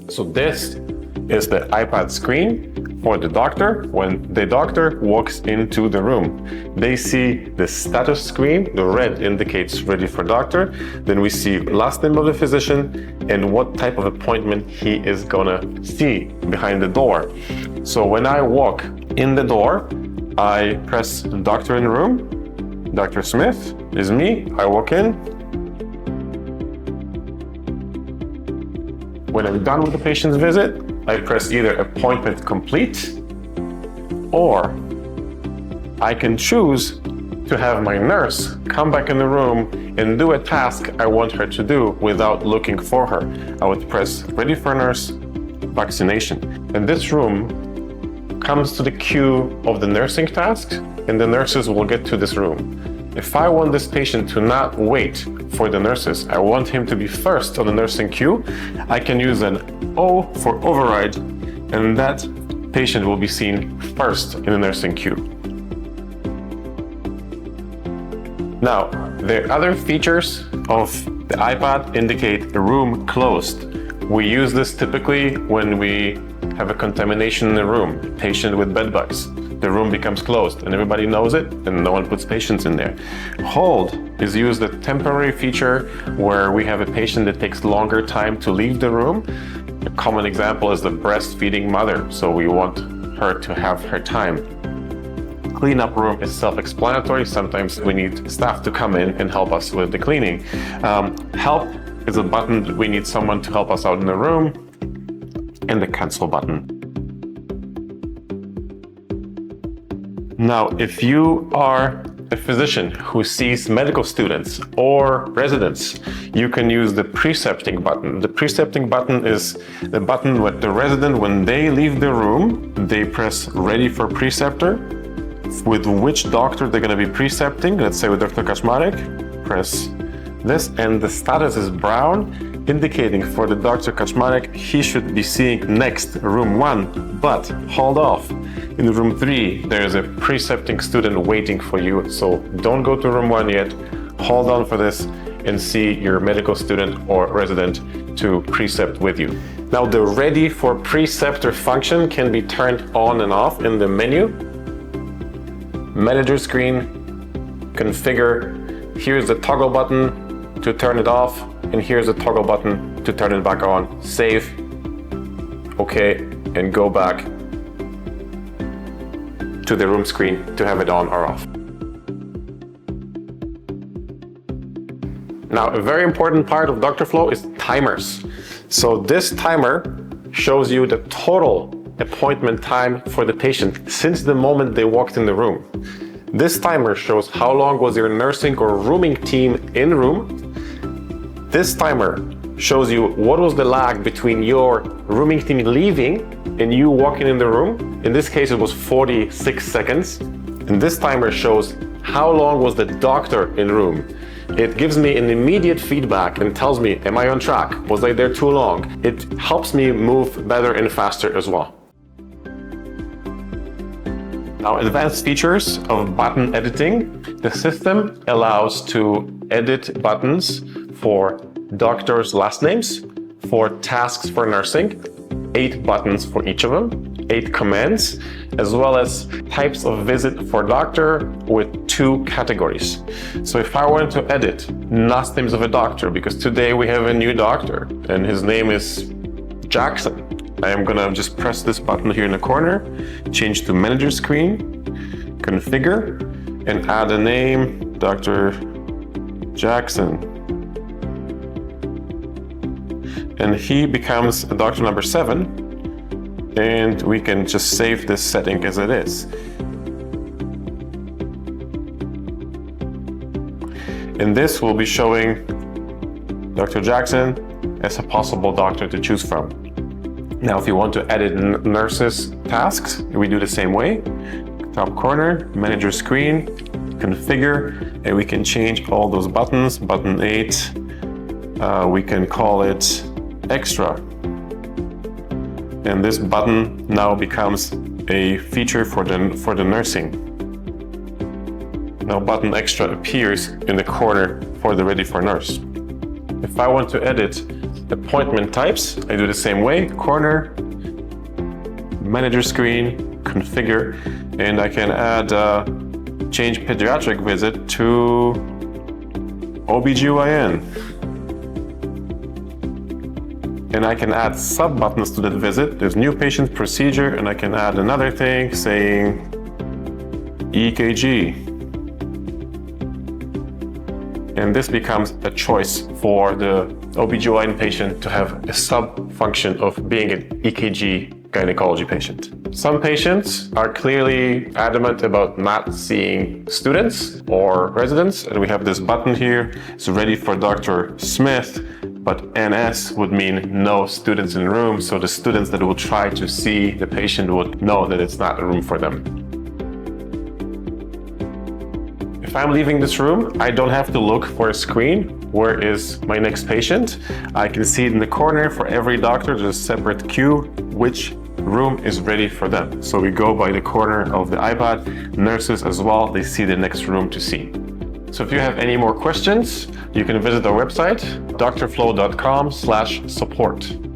So this is the iPad screen for the doctor. When the doctor walks into the room, they see the status screen. The red indicates ready for doctor. Then we see last name of the physician and what type of appointment he is gonna see behind the door. So when I walk in the door, I press doctor in the room. Dr. Smith is me. I walk in. When I'm done with the patient's visit, I press either appointment complete, or I can choose to have my nurse come back in the room and do a task I want her to do without looking for her. I would press ready for nurse, vaccination. And this room comes to the queue of the nursing tasks, and the nurses will get to this room. If I want this patient to not wait for the nurses, I want him to be first on the nursing queue, I can use an O for override, and that patient will be seen first in the nursing queue. Now, the other features of the iPad indicate a room closed. We use this typically when we have a contamination in the room, a patient with bed bugs. The room becomes closed and everybody knows it and no one puts patients in there. Hold is used a temporary feature where we have a patient that takes longer time to leave the room. A common example is the breastfeeding mother, so we want her to have her time. Cleanup room is self-explanatory. Sometimes we need staff to come in and help us with the cleaning. Help is a button that we need someone to help us out in the room, and the cancel button. Now, if you are a physician who sees medical students or residents, you can use the precepting button. The precepting button is the button where the resident, when they leave the room, they press ready for preceptor. With which doctor they're going to be precepting, let's say with Dr. Kaczmarek, press this, and the status is brown, indicating for the Dr. Kaczmarek, he should be seeing next, room 1, but hold off. In room 3, there is a precepting student waiting for you, so don't go to room 1 yet. Hold on for this and see your medical student or resident to precept with you. Now, the ready for preceptor function can be turned on and off in the menu. Manager screen, configure. Here's the toggle button to turn it off, and here's the toggle button to turn it back on. Save, okay, and go back to the room screen to have it on or off. Now, a very important part of DoctorFlow is timers. So this timer shows you the total appointment time for the patient since the moment they walked in the room. This timer shows how long was your nursing or rooming team in room. This timer shows you what was the lag between your rooming team leaving and you walking in the room. In this case, it was 46 seconds. And this timer shows how long was the doctor in room. It gives me an immediate feedback and tells me, am I on track? Was I there too long? It helps me move better and faster as well. Now, advanced features of button editing. The system allows to edit buttons for doctors' last names, for tasks for nursing, 8 buttons for each of them, 8 commands, as well as types of visit for doctor with 2 categories. So if I wanted to edit last names of a doctor, because today we have a new doctor and his name is Jackson, I am gonna just press this button here in the corner, change to manager screen, configure, and add a name, Dr. Jackson. And he becomes a doctor number 7, and we can just save this setting as it is. And this will be showing Dr. Jackson as a possible doctor to choose from. Now, if you want to edit nurses' tasks, we do the same way. Top corner, manager screen, configure, and we can change all those buttons. Button 8, we can call it extra. And this button now becomes a feature for the nursing. Now button extra appears in the corner for the ready for nurse. If I want to edit Appointment types, I do the same way, corner, manager screen, configure, and I can add change pediatric visit to OBGYN. And I can add sub-buttons to that visit. There's new patient procedure, and I can add another thing saying EKG. And this becomes a choice for the OBGYN patient to have a sub-function of being an EKG gynecology patient. Some patients are clearly adamant about not seeing students or residents, and we have this button here. It's ready for Dr. Smith, but NS would mean no students in the room, so the students that will try to see the patient would know that it's not a room for them. If I'm leaving this room, I don't have to look for a screen. Where is my next patient? I can see it in the corner. For every doctor, there's a separate queue, which room is ready for them. So we go by the corner of the iPad. Nurses as well, they see the next room to see. So if you have any more questions, you can visit our website, drflow.com/support.